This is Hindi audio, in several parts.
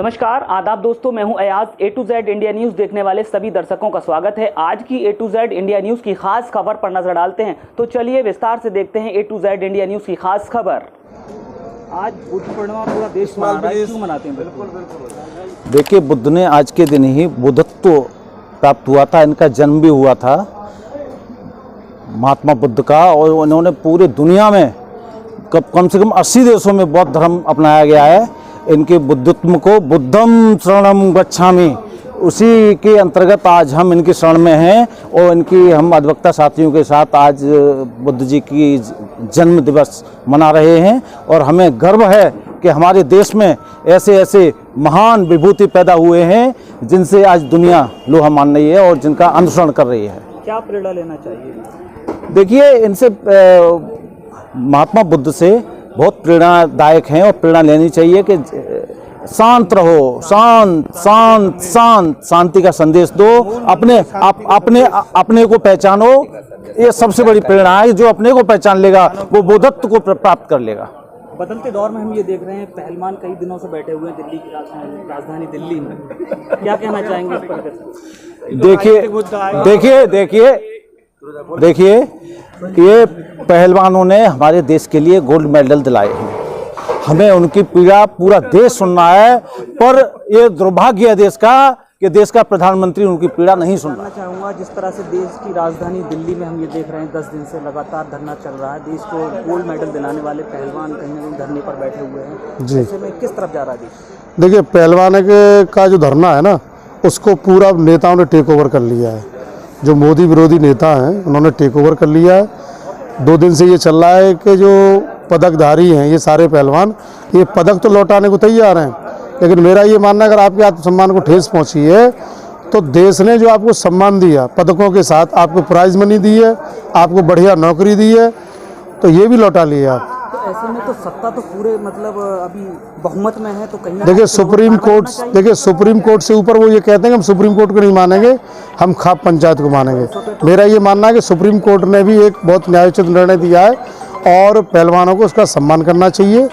नमस्कार आदाब दोस्तों, मैं हूं Ayaz. A to Z India news देखने वाले सभी दर्शकों का स्वागत है। आज की A to Z India news की खास खबर पर नजर डालते हैं, तो चलिए विस्तार से देखते हैं A to Z India news की खास खबर। आज बुद्ध पूर्णिमा पूरा देश मना रहा है, क्यों मनाते हैं? बिल्कुल देखिए, बुद्ध ने आज के दिन ही बुद्धत्व प्राप्त हुआ था, इनका जन्म भी हुआ था महात्मा बुद्ध का, और उन्होंने पूरे दुनिया में कम से कम 80 देशों में बौद्ध धर्म अपनाया गया है। इनके बुद्धत्व को बुद्धम शरणम गच्छामि, उसी के अंतर्गत आज हम इनकी शरण में हैं और इनकी हम अधिवक्ता साथियों के साथ आज बुद्ध जी की जन्म दिवस मना रहे हैं। और हमें गर्व है कि हमारे देश में ऐसे ऐसे महान विभूति पैदा हुए हैं जिनसे आज दुनिया लोहा मान रही है और जिनका अनुसरण कर रही है। क्या प्रेरणा लेना चाहिए? देखिए, इनसे महात्मा बुद्ध से बहुत प्रेरणादायक हैं और प्रेरणा लेनी चाहिए कि शांत रहो, शांति का संदेश दो, अपने को पहचानो। ये सबसे बड़ी प्रेरणा है। जो अपने को पहचान लेगा वो बुद्धत्व को प्राप्त कर लेगा। बदलते दौर में हम ये देख रहे हैं, पहलवान कई दिनों से बैठे हुए हैं दिल्ली की राजधानी दिल्ली में। क्या कहना चाहेंगे इस पर? देखिए, ये पहलवानों ने हमारे देश के लिए गोल्ड मेडल दिलाए हैं। हमें उनकी पीड़ा पूरा देश सुन रहा है, पर ये दुर्भाग्य है देश का कि देश का प्रधानमंत्री उनकी पीड़ा नहीं सुन रहा। चाहूँगा, जिस तरह से देश की राजधानी दिल्ली में हम ये देख रहे हैं 10 दिन से लगातार धरना चल रहा है, देश को गोल्ड मेडल दिलाने वाले पहलवान कहीं ना कहीं धरने पर बैठे हुए हैं जी। ऐसे में किस तरफ जा रहा है देश? देखिए, पहलवान का जो धरना है ना, उसको पूरा नेताओं ने टेक ओवर कर लिया है। जो मोदी विरोधी नेता हैं उन्होंने टेक ओवर कर लिया है। 2 दिन से ये चल रहा है कि जो पदकधारी हैं ये सारे पहलवान ये पदक तो लौटाने को तैयार हैं, लेकिन मेरा ये मानना है अगर आपके आत्मसम्मान को ठेस पहुंची है तो देश ने जो आपको सम्मान दिया पदकों के साथ, आपको प्राइज मनी दी है, आपको बढ़िया नौकरी दी है, तो ये भी लौटा लिए आप। तो ऐसे में तो सत्ता तो पूरे अभी बहुमत में है, तो कहीं देखिए सुप्रीम कोर्ट से ऊपर वो ये कहते हैं कि हम सुप्रीम कोर्ट को नहीं मानेंगे, हम खाप पंचायत को मानेंगे। मेरा ये मानना है कि सुप्रीम कोर्ट ने भी एक बहुत न्यायोचित निर्णय दिया है और पहलवानों को उसका सम्मान करना चाहिए।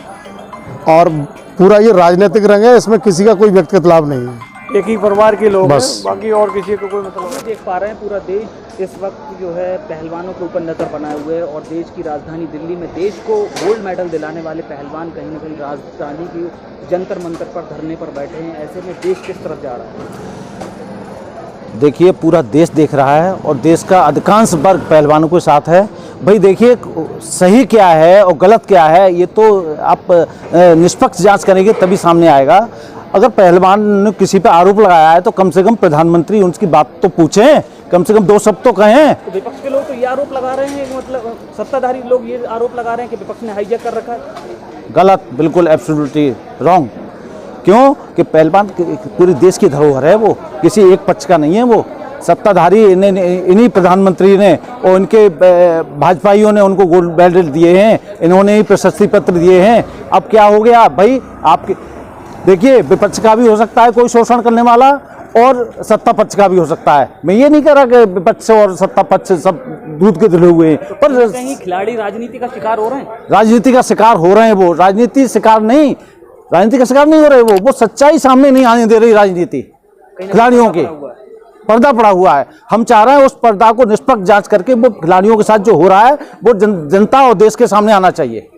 और पूरा ये राजनीतिक रंग है, इसमें किसी का कोई व्यक्तिगत लाभ नहीं है। एक ही परिवार के लोग हैं, बाकी और किसी को कोई मतलब नहीं। देख पा रहे हैं पूरा देश इस वक्त जो है पहलवानों के ऊपर नजर बनाए हुए है, और देश की राजधानी दिल्ली में देश को गोल्ड मेडल दिलाने वाले पहलवान कहीं ना कहीं राजधानी की जंतर मंतर पर धरने पर बैठे हैं। ऐसे में देश किस तरफ जा रहा है? देखिए, पूरा देश देख रहा है और देश का अधिकांश वर्ग पहलवानों के साथ है। भाई देखिए, सही क्या है और गलत क्या है ये तो आप निष्पक्ष जांच करेंगे तभी सामने आएगा। अगर पहलवान ने किसी पे आरोप लगाया है तो कम से कम प्रधानमंत्री उनकी बात तो पूछें, कम से कम 2 शब्द तो कहें। तो विपक्ष के लोग तो ये आरोप लगा रहे हैं, मतलब सत्ताधारी लोग ये आरोप लगा रहे हैं कि विपक्ष ने हाईजैक कर रखा है। गलत, बिल्कुल एब्सोल्युटली रॉन्ग। क्यों कि पहलवान पूरे देश की धरोहर है, वो किसी एक पक्ष का नहीं है। वो सत्ताधारी इन्हीं प्रधानमंत्री ने और इनके भाजपाइयों ने उनको गोल्ड मेडल दिए हैं, इन्होंने ही प्रशस्ति पत्र दिए हैं। अब क्या हो गया भाई? आपके देखिए, विपक्ष का भी हो सकता है कोई शोषण करने वाला और सत्ता पक्ष का भी हो सकता है। मैं ये नहीं कह रहा कि विपक्ष और सत्ता पक्ष सब दूध के धुले हुए हैं, पर कहीं खिलाड़ी राजनीति का शिकार हो रहे हैं। राजनीति का शिकार हो रहे हैं। वो राजनीति का शिकार नहीं हो रहे। वो सच्चाई सामने नहीं आने दे रही राजनीति। खिलाड़ियों के पर्दा पड़ा हुआ है। हम चाह रहे हैं उस पर्दा को निष्पक्ष जांच करके वो खिलाड़ियों के साथ जो हो रहा है वो जनता और देश के सामने आना चाहिए।